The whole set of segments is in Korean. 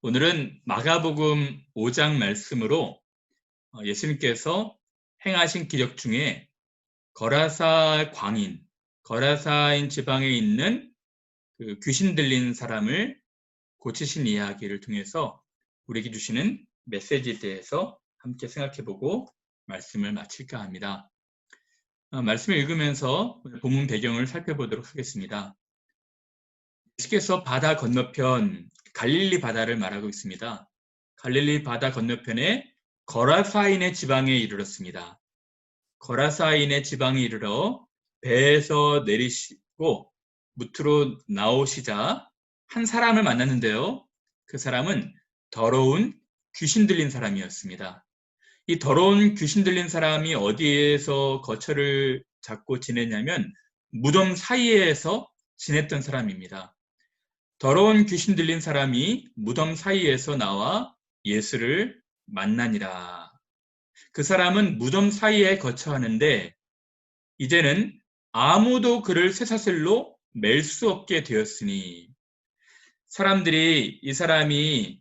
오늘은 마가복음 5장 말씀으로 예수님께서 행하신 기적 중에 거라사 광인, 거라사인 지방에 있는 그 귀신 들린 사람을 고치신 이야기를 통해서 우리에게 주시는 메시지에 대해서 함께 생각해보고 말씀을 마칠까 합니다. 말씀을 읽으면서 본문 배경을 살펴보도록 하겠습니다. 예수께서 바다 건너편 갈릴리 바다를 말하고 있습니다. 갈릴리 바다 건너편에 거라사인의 지방에 이르렀습니다. 거라사인의 지방에 이르러 배에서 내리시고 무트로 나오시자 한 사람을 만났는데요. 그 사람은 더러운 귀신 들린 사람이었습니다. 이 더러운 귀신 들린 사람이 어디에서 거처를 잡고 지냈냐면 무덤 사이에서 지냈던 사람입니다. 더러운 귀신 들린 사람이 무덤 사이에서 나와 예수를 만나니라. 그 사람은 무덤 사이에 거처하는데 이제는 아무도 그를 쇠사슬로 맬 수 없게 되었으니, 사람들이 이 사람이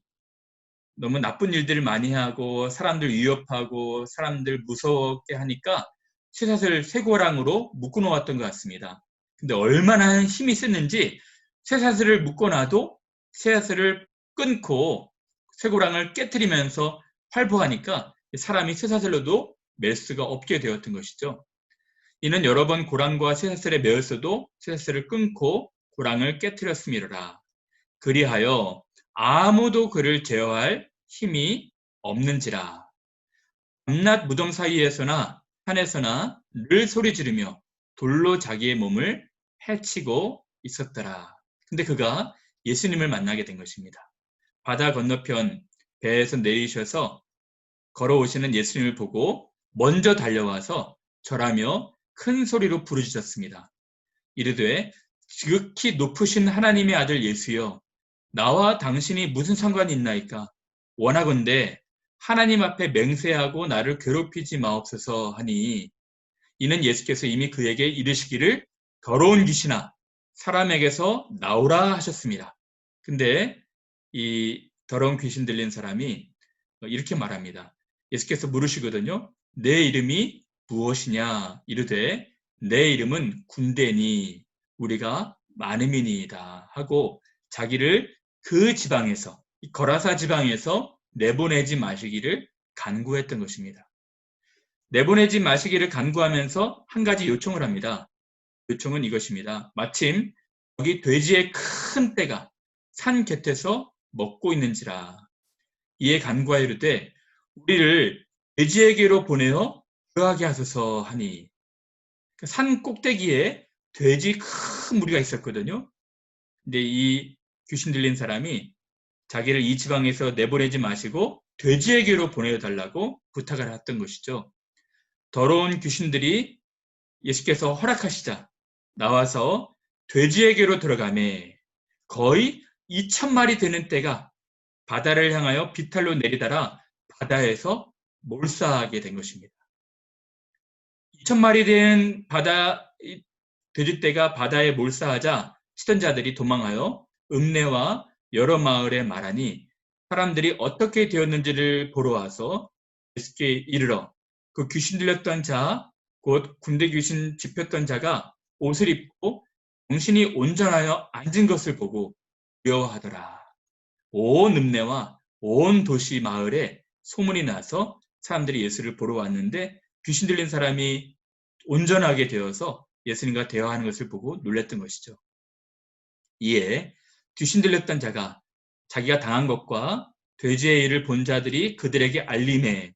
너무 나쁜 일들을 많이 하고 사람들 위협하고 사람들 무섭게 하니까 쇠사슬 쇠고랑으로 묶어놓았던 것 같습니다. 근데 얼마나 힘이 셌는지 쇠사슬을 묶어놔도 쇠사슬을 끊고 쇠고랑을 깨트리면서 활보하니까 사람이 쇠사슬로도 맬 수가 없게 되었던 것이죠. 이는 여러 번 고랑과 쇠사슬에 매었어도 쇠사슬을 끊고 고랑을 깨트렸음이로라. 그리하여 아무도 그를 제어할 힘이 없는지라. 밤낮 무덤 사이에서나 산에서나 늘 소리 지르며 돌로 자기의 몸을 해치고 있었더라. 근데 그가 예수님을 만나게 된 것입니다. 바다 건너편 배에서 내리셔서 걸어오시는 예수님을 보고 먼저 달려와서 절하며 큰 소리로 부르짖었습니다. 이르되 지극히 높으신 하나님의 아들 예수여, 나와 당신이 무슨 상관이 있나이까? 원하건대 하나님 앞에 맹세하고 나를 괴롭히지 마옵소서 하니, 이는 예수께서 이미 그에게 이르시기를 더러운 귀신아 사람에게서 나오라 하셨습니다. 근데 이 더러운 귀신 들린 사람이 이렇게 말합니다. 예수께서 물으시거든요. 내 이름이 무엇이냐? 이르되 내 이름은 군대니 우리가 많음이니이다 하고 자기를 그 지방에서, 거라사 지방에서 내보내지 마시기를 간구했던 것입니다. 내보내지 마시기를 간구하면서 한 가지 요청을 합니다. 요청은 이것입니다. 마침 여기 돼지의 큰 떼가 산 곁에서 먹고 있는지라. 이에 간구하여 이르되 우리를 돼지에게로 보내어 들어가게 하소서 하니, 산 꼭대기에 돼지 큰 무리가 있었거든요. 근데 이 귀신 들린 사람이 자기를 이 지방에서 내보내지 마시고 돼지에게로 보내달라고 부탁을 했던 것이죠. 더러운 귀신들이 예수께서 허락하시자 나와서 돼지에게로 들어가매 거의 2,000마리 되는 떼가 바다를 향하여 비탈로 내리달아 바다에서 몰사하게 된 것입니다. 2,000마리 된 돼지떼가 바다에 몰사하자 치던 자들이 도망하여 읍내와 여러 마을에 말하니, 사람들이 어떻게 되었는지를 보러 와서 예수께 이르러 그 귀신 들렸던 자, 곧 군대 귀신 집혔던 자가 옷을 입고 정신이 온전하여 앉은 것을 보고 두려워하더라. 온 읍내와 온 도시 마을에 소문이 나서 사람들이 예수를 보러 왔는데 귀신 들린 사람이 온전하게 되어서 예수님과 대화하는 것을 보고 놀랐던 것이죠. 이에 귀신 들렸던 자가 자기가 당한 것과 돼지의 일을 본 자들이 그들에게 알림해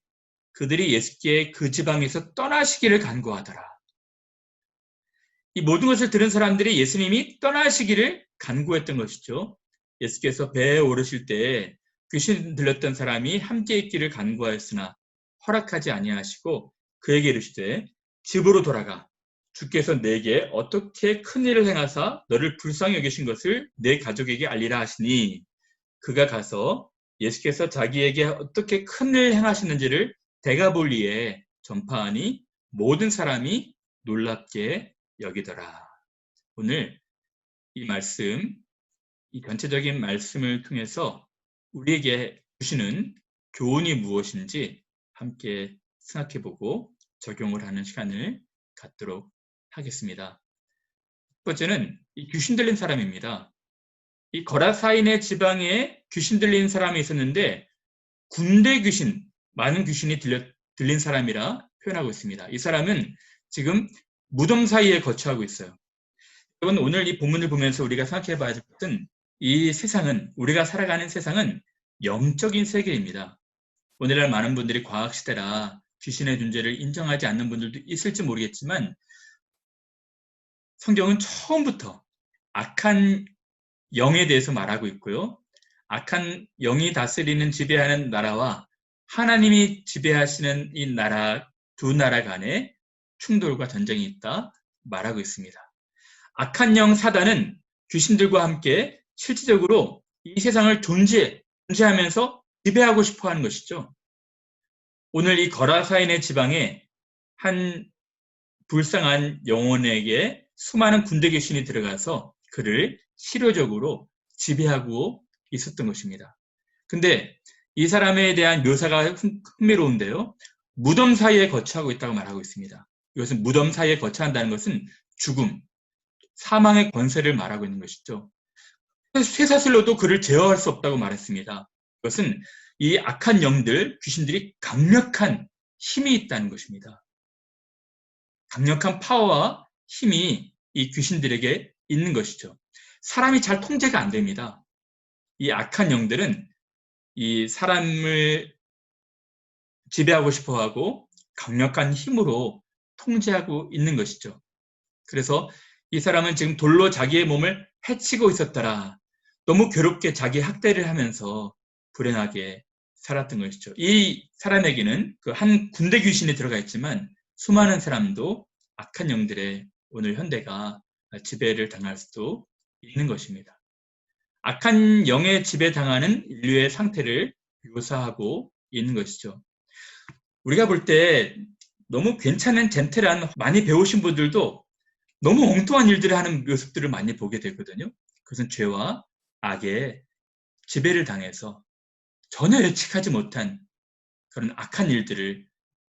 그들이 예수께 그 지방에서 떠나시기를 간구하더라. 이 모든 것을 들은 사람들이 예수님이 떠나시기를 간구했던 것이죠. 예수께서 배에 오르실 때 귀신 들렸던 사람이 함께 있기를 간구하였으나 허락하지 아니하시고 그에게 이르시되 집으로 돌아가 주께서 내게 어떻게 큰 일을 행하사 너를 불쌍히 여기신 것을 내 가족에게 알리라 하시니, 그가 가서 예수께서 자기에게 어떻게 큰 일을 행하시는지를 데가볼리에 전파하니 모든 사람이 놀랍게 여기더라. 오늘 이 말씀, 이 전체적인 말씀을 통해서 우리에게 주시는 교훈이 무엇인지 함께 생각해보고 적용을 하는 시간을 갖도록 하겠습니다. 첫 번째는 이 귀신 들린 사람입니다. 이 거라사인의 지방에 귀신 들린 사람이 있었는데 군대 귀신, 많은 귀신이 들린 사람이라 표현하고 있습니다. 이 사람은 지금 무덤 사이에 거처하고 있어요. 여러분, 오늘 이 본문을 보면서 우리가 생각해 봐야 될 것은 이 세상은, 우리가 살아가는 세상은 영적인 세계입니다. 오늘날 많은 분들이 과학시대라 귀신의 존재를 인정하지 않는 분들도 있을지 모르겠지만 성경은 처음부터 악한 영에 대해서 말하고 있고요. 악한 영이 다스리는 지배하는 나라와 하나님이 지배하시는 이 나라, 두 나라 간에 충돌과 전쟁이 있다 말하고 있습니다. 악한 영 사단은 귀신들과 함께 실질적으로 이 세상을 존재하면서 지배하고 싶어 하는 것이죠. 오늘 이 거라사인의 지방에 한 불쌍한 영혼에게 수많은 군대 귀신이 들어가서 그를 실효적으로 지배하고 있었던 것입니다. 근데 이 사람에 대한 묘사가 흥미로운데요. 무덤 사이에 거처하고 있다고 말하고 있습니다. 이것은 무덤 사이에 거처한다는 것은 죽음, 사망의 권세를 말하고 있는 것이죠. 쇠사슬로도 그를 제어할 수 없다고 말했습니다. 이것은 이 악한 영들, 귀신들이 강력한 힘이 있다는 것입니다. 강력한 파워와 힘이 이 귀신들에게 있는 것이죠. 사람이 잘 통제가 안 됩니다. 이 악한 영들은 이 사람을 지배하고 싶어하고 강력한 힘으로 통제하고 있는 것이죠. 그래서 이 사람은 지금 돌로 자기의 몸을 해치고 있었더라. 너무 괴롭게 자기 학대를 하면서 불행하게 살았던 것이죠. 이 사람에게는 그 한 군대 귀신이 들어가 있지만 수많은 사람도 악한 영들의 오늘 현대가 지배를 당할 수도 있는 것입니다. 악한 영에 지배당하는 인류의 상태를 묘사하고 있는 것이죠. 우리가 볼 때 너무 괜찮은 젠틀한 많이 배우신 분들도 너무 엉뚱한 일들을 하는 모습들을 많이 보게 되거든요. 그것은 죄와 악의 지배를 당해서 전혀 예측하지 못한 그런 악한 일들을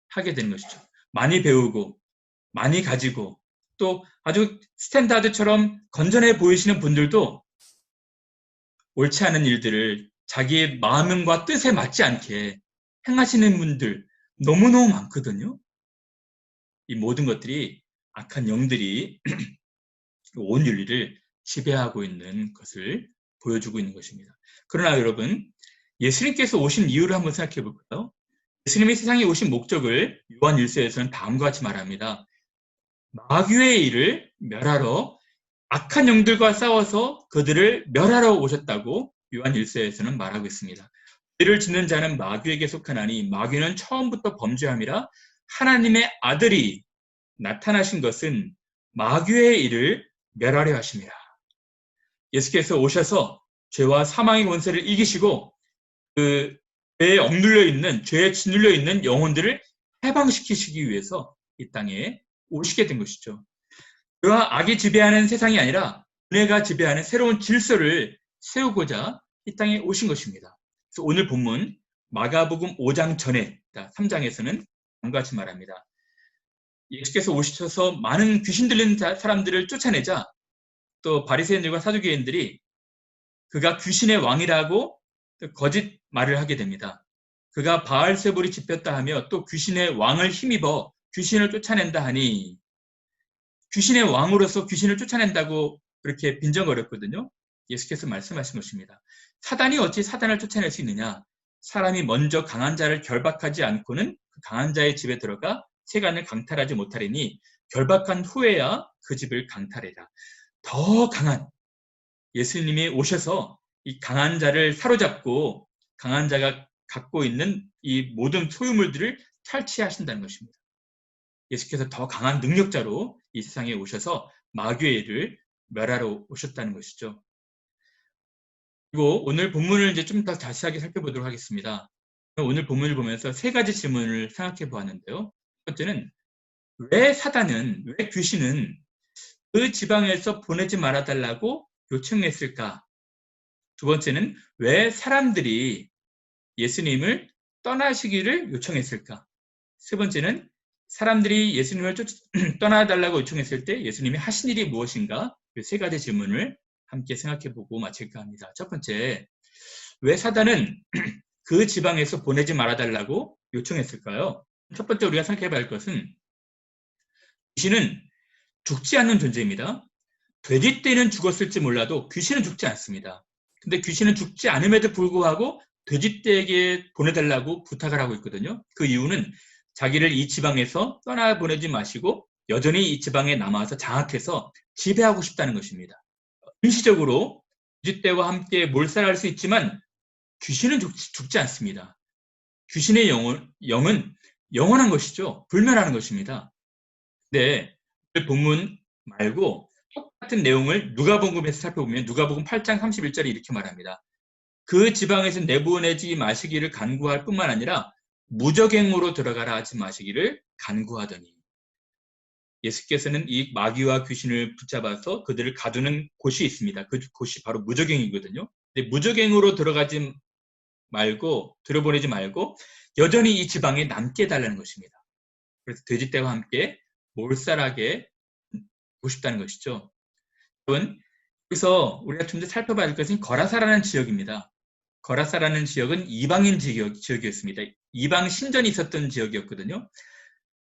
하게 되는 것이죠. 많이 배우고 많이 가지고 또 아주 스탠다드처럼 건전해 보이시는 분들도 옳지 않은 일들을 자기의 마음과 뜻에 맞지 않게 행하시는 분들 너무너무 많거든요. 이 모든 것들이 악한 영들이 온 윤리를 지배하고 있는 것을 보여주고 있는 것입니다. 그러나 여러분, 예수님께서 오신 이유를 한번 생각해 볼까요? 예수님이 세상에 오신 목적을 요한 1서에서는 다음과 같이 말합니다. 마귀의 일을 멸하러 악한 영들과 싸워서 그들을 멸하러 오셨다고 요한 1서에서는 말하고 있습니다. 죄를 짓는 자는 마귀에게 속하나니 마귀는 처음부터 범죄함이라 하나님의 아들이 나타나신 것은 마귀의 일을 멸하려 하심이라. 예수께서 오셔서 죄와 사망의 권세를 이기시고 그 죄에 억눌려 있는, 죄에 짓눌려 있는 영혼들을 해방시키시기 위해서 이 땅에 오시게 된 것이죠. 그와 악이 지배하는 세상이 아니라 은혜가 지배하는 새로운 질서를 세우고자 이 땅에 오신 것입니다. 그래서 오늘 본문 마가복음 5장 전에 3장에서는 다음과 같이 말합니다. 예수께서 오셔서 많은 귀신 들린 사람들을 쫓아내자 또 바리새인들과 사두개인들이 그가 귀신의 왕이라고 거짓 말을 하게 됩니다. 그가 바알세불이 집혔다 하며 또 귀신의 왕을 힘입어 귀신을 쫓아낸다 하니 귀신의 왕으로서 귀신을 쫓아낸다고 그렇게 빈정거렸거든요. 예수께서 말씀하신 것입니다. 사단이 어찌 사단을 쫓아낼 수 있느냐? 사람이 먼저 강한 자를 결박하지 않고는 그 강한 자의 집에 들어가 세간을 강탈하지 못하리니 결박한 후에야 그 집을 강탈해라. 더 강한 예수님이 오셔서 이 강한 자를 사로잡고 강한 자가 갖고 있는 이 모든 소유물들을 탈취하신다는 것입니다. 예수께서 더 강한 능력자로 이 세상에 오셔서 마귀의 일을 멸하러 오셨다는 것이죠. 그리고 오늘 본문을 이제 좀 더 자세하게 살펴보도록 하겠습니다. 오늘 본문을 보면서 세 가지 질문을 생각해 보았는데요. 첫 번째는 왜 귀신은 그 지방에서 보내지 말아달라고 요청했을까? 두 번째는 왜 사람들이 예수님을 떠나시기를 요청했을까? 세 번째는 사람들이 예수님을 떠나달라고 요청했을 때 예수님이 하신 일이 무엇인가? 이 세 가지 질문을 함께 생각해보고 마칠까 합니다. 첫 번째, 왜 사단은 그 지방에서 보내지 말아달라고 요청했을까요? 첫 번째 우리가 생각해봐야 할 것은 귀신은 죽지 않는 존재입니다. 돼지 떼는 죽었을지 몰라도 귀신은 죽지 않습니다. 근데 귀신은 죽지 않음에도 불구하고 돼지 떼에게 보내달라고 부탁을 하고 있거든요. 그 이유는 자기를 이 지방에서 떠나보내지 마시고 여전히 이 지방에 남아서 장악해서 지배하고 싶다는 것입니다. 일시적으로 돼지 떼와 함께 몰살할 수 있지만 귀신은 죽지 않습니다. 귀신의 영은 영원한 것이죠. 불멸하는 것입니다. 근데 본문 말고 똑같은 내용을 누가복음에서 살펴보면 누가복음 8장 31절에 이렇게 말합니다. 그 지방에서 내보내지 마시기를 간구할 뿐만 아니라 무적행으로 들어가라 하지 마시기를 간구하더니 예수께서는 이 마귀와 귀신을 붙잡아서 그들을 가두는 곳이 있습니다. 그 곳이 바로 무적행이거든요. 근데 무적행으로 들어보내지 말고 여전히 이 지방에 남게 해달라는 것입니다. 그래서 돼지떼와 함께 몰살하게 하고 싶다는 것이죠. 여러분, 여기서 우리가 좀 더 살펴봐야 할 것은 거라사라는 지역입니다. 거라사라는 지역은 이방인 지역이었습니다. 이방 신전이 있었던 지역이었거든요.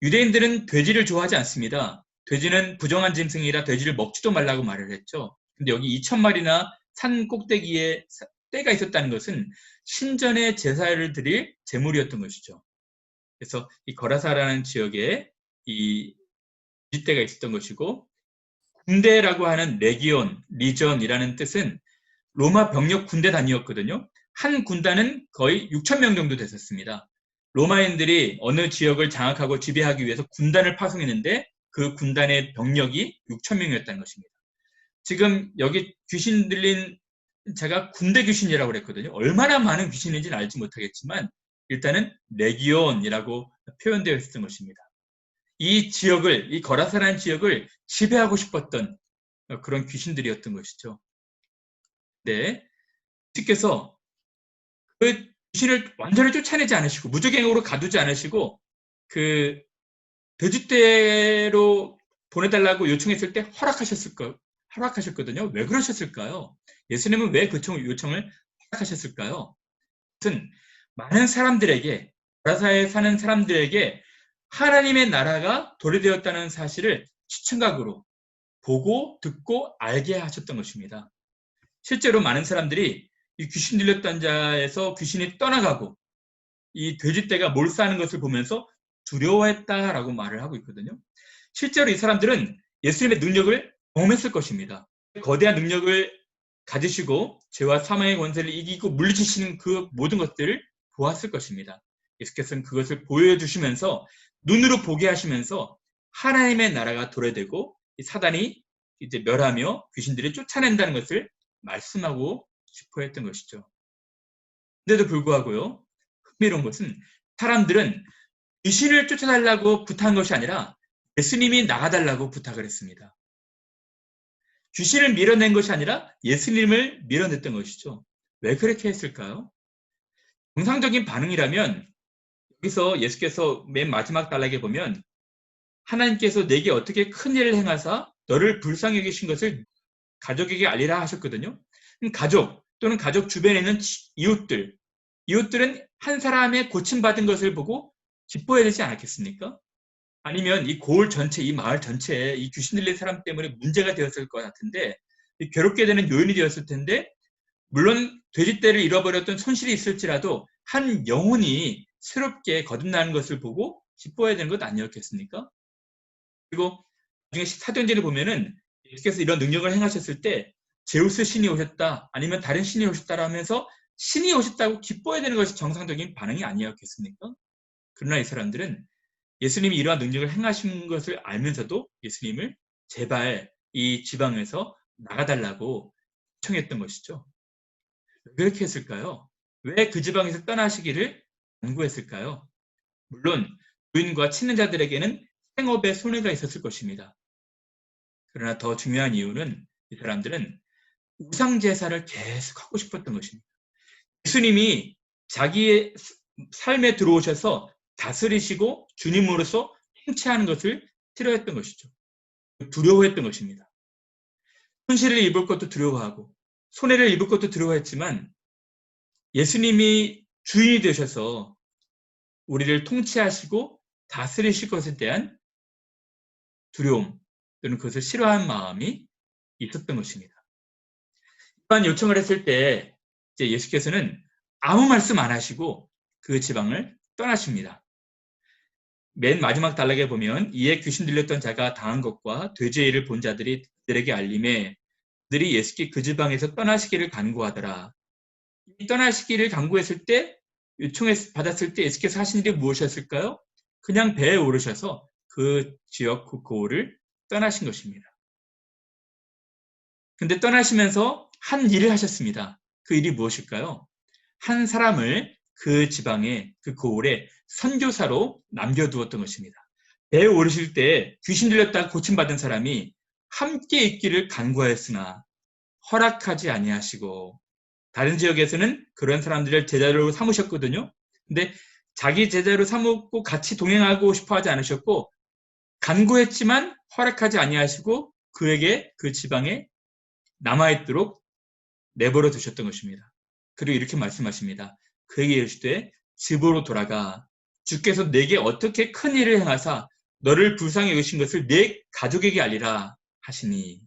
유대인들은 돼지를 좋아하지 않습니다. 돼지는 부정한 짐승이라 돼지를 먹지도 말라고 말을 했죠. 근데 여기 2,000마리나 산 꼭대기에 떼가 있었다는 것은 신전에 제사를 드릴 제물이었던 것이죠. 그래서 이 거라사라는 지역에 이 돼지떼가 있었던 것이고 군대라고 하는 리전이라는 뜻은 로마 병력 군대 단위였거든요. 한 군단은 거의 6,000명 정도 됐었습니다. 로마인들이 어느 지역을 장악하고 지배하기 위해서 군단을 파송했는데 그 군단의 병력이 6,000명이었다는 것입니다. 지금 여기 귀신 들린 제가 군대 귀신이라고 그랬거든요. 얼마나 많은 귀신인지는 알지 못하겠지만 일단은 레기온이라고 표현되어 있었던 것입니다. 이 지역을, 이 거라사라는 지역을 지배하고 싶었던 그런 귀신들이었던 것이죠. 네, 예수께서 그 귀신을 완전히 쫓아내지 않으시고 무적행으로 가두지 않으시고 그 돼지떼로 보내달라고 요청했을 때 허락하셨거든요. 왜 그러셨을까요? 예수님은 왜 그 요청을 허락하셨을까요? 하여튼 많은 사람들에게 거라사에 사는 사람들에게 하나님의 나라가 도래되었다는 사실을 시청각으로 보고 듣고 알게 하셨던 것입니다. 실제로 많은 사람들이 이 귀신 들렸던 자에서 귀신이 떠나가고 이 돼지떼가 몰사하는 것을 보면서 두려워했다라고 말을 하고 있거든요. 실제로 이 사람들은 예수님의 능력을 경험했을 것입니다. 거대한 능력을 가지시고 죄와 사망의 권세를 이기고 물리치시는 그 모든 것들을 보았을 것입니다. 예수께서는 그것을 보여주시면서 눈으로 보게 하시면서 하나님의 나라가 도래되고 사단이 이제 멸하며 귀신들을 쫓아낸다는 것을 말씀하고 싶어 했던 것이죠. 근데도 불구하고요, 흥미로운 것은 사람들은 귀신을 쫓아달라고 부탁한 것이 아니라 예수님이 나가달라고 부탁을 했습니다. 귀신을 밀어낸 것이 아니라 예수님을 밀어냈던 것이죠. 왜 그렇게 했을까요? 정상적인 반응이라면 여기서 예수께서 맨 마지막 단락에 보면 하나님께서 내게 어떻게 큰 일을 행하사 너를 불쌍히 여기신 것을 가족에게 알리라 하셨거든요. 가족 또는 가족 주변에 있는 이웃들은 한 사람의 고침받은 것을 보고 기뻐해야 되지 않았겠습니까? 아니면 이 고을 전체, 이 마을 전체에 이 귀신 들린 사람 때문에 문제가 되었을 것 같은데 괴롭게 되는 요인이 되었을 텐데 물론 돼지떼를 잃어버렸던 손실이 있을지라도 한 영혼이 새롭게 거듭나는 것을 보고 기뻐해야 되는 것 아니었겠습니까? 그리고 나중에 사도행전을 보면은 예수께서 이런 능력을 행하셨을 때 제우스 신이 오셨다 아니면 다른 신이 오셨다 하면서 신이 오셨다고 기뻐해야 되는 것이 정상적인 반응이 아니었겠습니까? 그러나 이 사람들은 예수님이 이러한 능력을 행하신 것을 알면서도 예수님을 제발 이 지방에서 나가달라고 청했던 것이죠. 왜 그렇게 했을까요? 왜 그 지방에서 떠나시기를 간구했을까요? 물론 부인과 친인자들에게는 생업에 손해가 있었을 것입니다. 그러나 더 중요한 이유는 이 사람들은 우상 제사를 계속 하고 싶었던 것입니다. 예수님이 자기의 삶에 들어오셔서 다스리시고 주님으로서 통치하는 것을 싫어했던 것이죠. 두려워했던 것입니다. 손실을 입을 것도 두려워하고 손해를 입을 것도 두려워했지만 예수님이 주인이 되셔서 우리를 통치하시고 다스리실 것에 대한 두려움 또는 그것을 싫어하는 마음이 있었던 것입니다. 이러한 요청을 했을 때 이제 예수께서는 아무 말씀 안 하시고 그 지방을 떠나십니다. 맨 마지막 단락에 보면 이에 귀신 들렸던 자가 당한 것과 돼지의 일을 본 자들이 그들에게 알림해 그들이 예수께 그 지방에서 떠나시기를 간구하더라. 이 떠나시기를 간구했을 때 받았을 때 예수께서 하신 일이 무엇이었을까요? 그냥 배에 오르셔서 그 지역 그 고을을 떠나신 것입니다. 근데 떠나시면서 한 일을 하셨습니다. 그 일이 무엇일까요? 한 사람을 그 지방에 그 고을에 선교사로 남겨두었던 것입니다. 배에 오르실 때 귀신 들렸다가 고침받은 사람이 함께 있기를 간구하였으나 허락하지 아니하시고 다른 지역에서는 그런 사람들을 제자로 삼으셨거든요. 근데 자기 제자로 삼고 같이 동행하고 싶어 하지 않으셨고 간구했지만 허락하지 아니하시고 그에게 그 지방에 남아있도록 내버려 두셨던 것입니다. 그리고 이렇게 말씀하십니다. 그에게 이르시되 집으로 돌아가 주께서 내게 어떻게 큰 일을 행하사 너를 불쌍히 여기신 것을 내 가족에게 알리라 하시니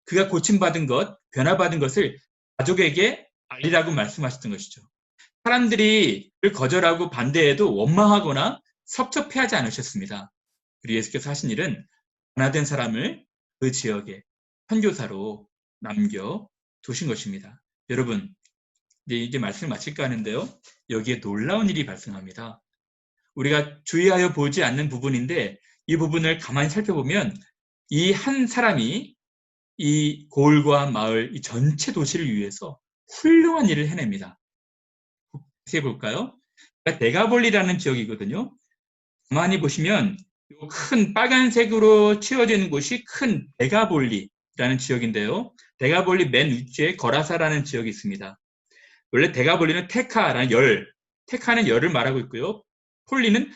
그가 고침받은 것, 변화받은 것을 가족에게 알리라고 말씀하셨던 것이죠. 사람들이 그를 거절하고 반대해도 원망하거나 섭섭해하지 않으셨습니다. 그리고 예수께서 하신 일은 변화된 사람을 그 지역에 선교사로 남겨두신 것입니다. 여러분, 이제 말씀을 마칠까 하는데요. 여기에 놀라운 일이 발생합니다. 우리가 주의하여 보지 않는 부분인데 이 부분을 가만히 살펴보면 이 한 사람이 이 고을과 마을, 이 전체 도시를 위해서 훌륭한 일을 해냅니다. 자세히 볼까요? 데가볼리라는 지역이거든요. 가만히 보시면 큰 빨간색으로 칠해진 곳이 큰 데가볼리라는 지역인데요. 데가볼리 맨 위쪽에 거라사라는 지역이 있습니다. 원래 데가볼리는 테카라는 열, 테카는 열을 말하고 있고요. 폴리는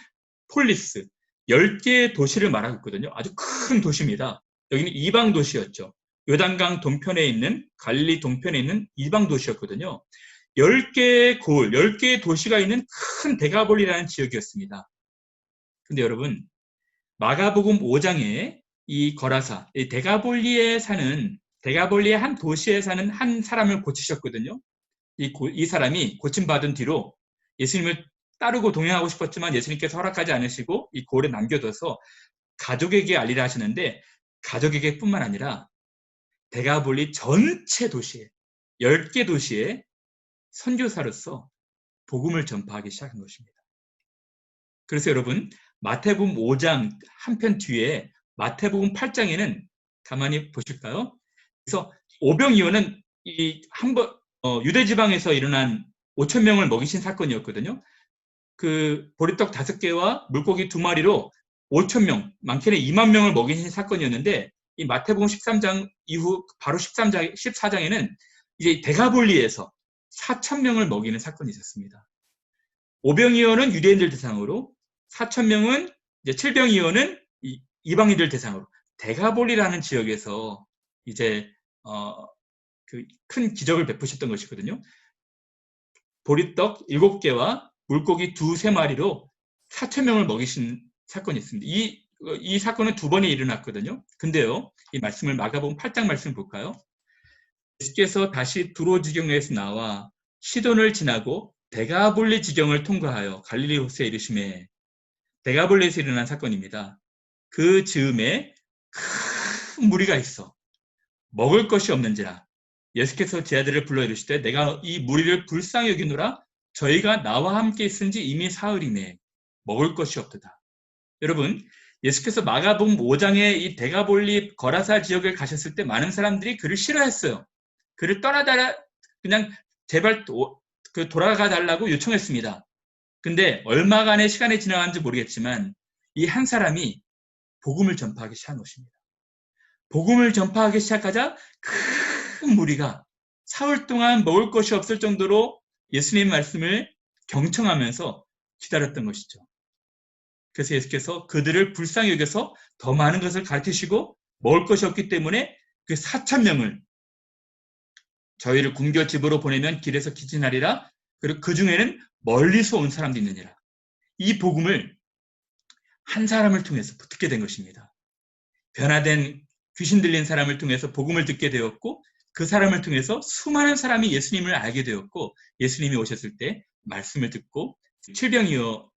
폴리스, 10개의 도시를 말하고 있거든요. 아주 큰 도시입니다. 여기는 이방 도시였죠. 요단강 동편에 있는 갈릴리 동편에 있는 이방 도시였거든요. 10개의 고을, 10개의 도시가 있는 큰 데가볼리라는 지역이었습니다. 근데 여러분, 마가복음 5장에 이 거라사, 이 데가볼리의 한 도시에 사는 한 사람을 고치셨거든요. 이 사람이 고침받은 뒤로 예수님을 따르고 동행하고 싶었지만 예수님께서 허락하지 않으시고 이 고을에 남겨둬서 가족에게 알리라 하시는데 가족에게 뿐만 아니라 데가볼리 전체 도시에 10개 도시에 선교사로서 복음을 전파하기 시작한 것입니다. 그래서 여러분 마태복음 5장 한편 뒤에 마태복음 8장에는 가만히 보실까요? 그래서 오병이어는 유대 지방에서 일어난 5,000명을 먹이신 사건이었거든요. 그 보리떡 5개와 물고기 2마리로 5,000명, 많게는 2만 명을 먹이신 사건이었는데 이 마태복음 13장 이후 바로 14장에는 이제 데가볼리에서 4,000명을 먹이는 사건이 있었습니다. 오병이어는 유대인들 대상으로 4,000명은 이제 칠병이어는 이방인들 대상으로 데가볼리라는 지역에서 이제 그 큰 기적을 베푸셨던 것이거든요. 보리떡 7개와 물고기 2-3마리로 4,000명을 먹이신 사건이 있습니다. 이 사건은 2번에 일어났거든요. 근데요, 이 말씀을 마가복음 8장 말씀 볼까요? 예수께서 다시 두로 지경에서 나와 시돈을 지나고 데가볼리 지경을 통과하여 갈릴리 호수에 이르시매 데가볼리에서 일어난 사건입니다. 그 즈음에 큰 무리가 있어 먹을 것이 없는지라 예수께서 제 아들을 불러 이르시되 내가 이 무리를 불쌍히 여기노라 저희가 나와 함께 있은지 이미 사흘이네 먹을 것이 없도다. 여러분 예수께서 마가복음 5장에 이 데가볼리 거라사 지역을 가셨을 때 많은 사람들이 그를 싫어했어요. 그를 떠나달라 그냥 제발 돌아가 달라고 요청했습니다. 근데 얼마간의 시간이 지나간지 모르겠지만 이 한 사람이 복음을 전파하기 시작한 것입니다. 복음을 전파하기 시작하자 큰 무리가 사흘 동안 먹을 것이 없을 정도로 예수님 말씀을 경청하면서 기다렸던 것이죠. 그래서 예수께서 그들을 불쌍히 여겨서 더 많은 것을 가르치시고 먹을 것이 없기 때문에 그 4,000명을 저희를 굶겨 집으로 보내면 길에서 기진하리라. 그리고 그 중에는 멀리서 온 사람도 있느니라. 이 복음을 한 사람을 통해서 듣게 된 것입니다. 변화된 귀신 들린 사람을 통해서 복음을 듣게 되었고 그 사람을 통해서 수많은 사람이 예수님을 알게 되었고 예수님이 오셨을 때 말씀을 듣고 질병이어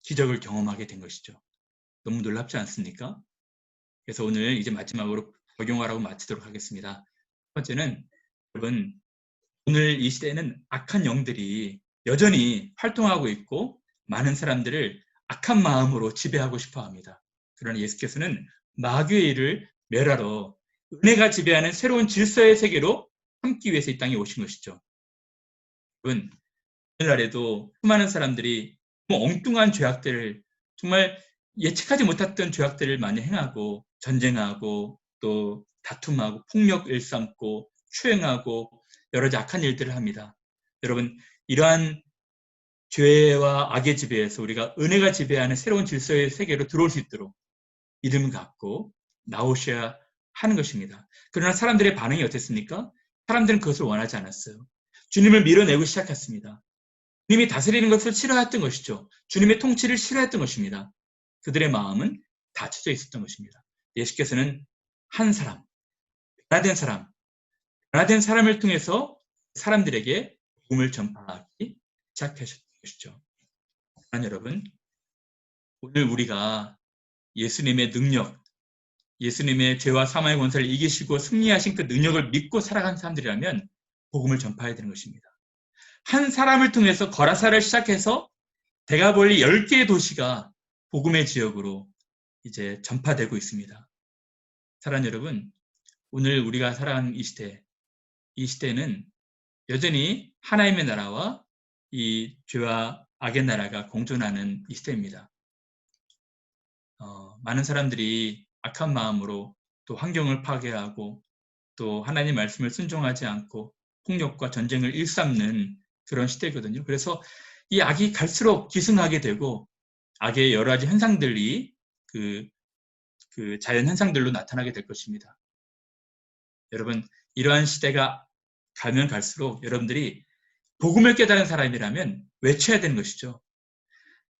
기적을 경험하게 된 것이죠. 너무 놀랍지 않습니까? 그래서 오늘 이제 마지막으로 적용하라고 마치도록 하겠습니다. 첫 번째는 여러분, 오늘 이 시대에는 악한 영들이 여전히 활동하고 있고 많은 사람들을 악한 마음으로 지배하고 싶어 합니다. 그러나 예수께서는 마귀의 일을 멸하러 은혜가 지배하는 새로운 질서의 세계로 삼기 위해서 이 땅에 오신 것이죠. 여러분, 오늘날에도 수많은 사람들이 엉뚱한 죄악들을 정말 예측하지 못했던 죄악들을 많이 행하고 전쟁하고 또 다툼하고 폭력 일삼고 추행하고 여러 가지 악한 일들을 합니다. 여러분, 이러한 죄와 악의 지배에서 우리가 은혜가 지배하는 새로운 질서의 세계로 들어올 수 있도록 믿음 갖고 나오셔야 하는 것입니다. 그러나 사람들의 반응이 어땠습니까? 사람들은 그것을 원하지 않았어요. 주님을 밀어내고 시작했습니다. 주님이 다스리는 것을 싫어했던 것이죠. 주님의 통치를 싫어했던 것입니다. 그들의 마음은 닫혀져 있었던 것입니다. 예수께서는 한 사람, 변화된 사람을 통해서 사람들에게 복음을 전파하기 시작하셨던 것이죠. 여러분, 오늘 우리가 예수님의 능력, 예수님의 죄와 사망의 권세를 이기시고 승리하신 그 능력을 믿고 살아간 사람들이라면 복음을 전파해야 되는 것입니다. 한 사람을 통해서 거라사를 시작해서 대가볼리 10개의 도시가 복음의 지역으로 이제 전파되고 있습니다. 사랑하는 여러분, 오늘 우리가 살아가는 이 시대는 여전히 하나님의 나라와 이 죄와 악의 나라가 공존하는 이 시대입니다. 많은 사람들이 악한 마음으로 또 환경을 파괴하고 또 하나님 말씀을 순종하지 않고 폭력과 전쟁을 일삼는 그런 시대거든요. 그래서 이 악이 갈수록 기승하게 되고 악의 여러 가지 현상들이 그 자연 현상들로 나타나게 될 것입니다. 여러분, 이러한 시대가 가면 갈수록 여러분들이 복음을 깨달은 사람이라면 외쳐야 되는 것이죠.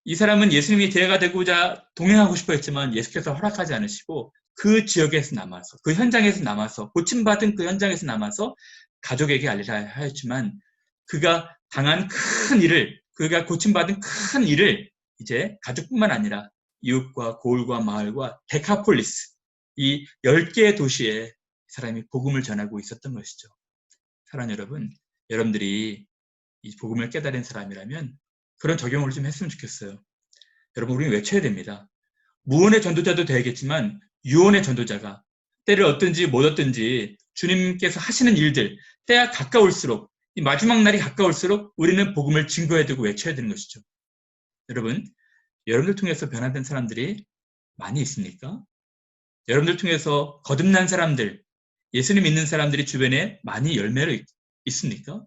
이 사람은 예수님이 대가 되고자 동행하고 싶어 했지만 예수께서 허락하지 않으시고 그 지역에서 남아서, 그 현장에서 남아서, 고침받은 그 현장에서 남아서 가족에게 알리라 하였지만 그가 당한 큰 일을, 그가 고침받은 큰 일을 이제 가족뿐만 아니라 이웃과 고을과 마을과 데카폴리스, 이 10개의 도시에 사람이 복음을 전하고 있었던 것이죠. 사랑하는 여러분, 여러분들이 이 복음을 깨달은 사람이라면 그런 적용을 좀 했으면 좋겠어요. 여러분, 우리는 외쳐야 됩니다. 무언의 전도자도 되겠지만 유언의 전도자가 때를 얻든지 못 얻든지 주님께서 하시는 일들, 때가 가까울수록, 이 마지막 날이 가까울수록 우리는 복음을 증거해야 되고 외쳐야 되는 것이죠. 여러분, 여러분들 통해서 변화된 사람들이 많이 있습니까? 여러분들 통해서 거듭난 사람들, 예수님 믿는 사람들이 주변에 많이 열매로 있습니까?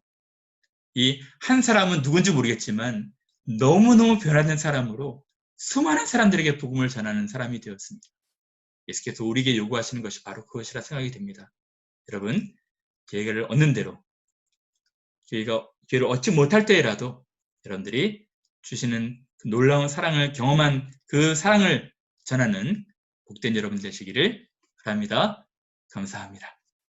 이 한 사람은 누군지 모르겠지만 너무너무 변화된 사람으로 수많은 사람들에게 복음을 전하는 사람이 되었습니다. 예수께서 우리에게 요구하시는 것이 바로 그것이라 생각이 됩니다. 여러분, 기회를 얻는 대로, 기회를 얻지 못할 때라도 여러분들이 주시는 그 놀라운 사랑을 경험한 그 사랑을 전하는 복된 여러분 되시기를 바랍니다. 감사합니다.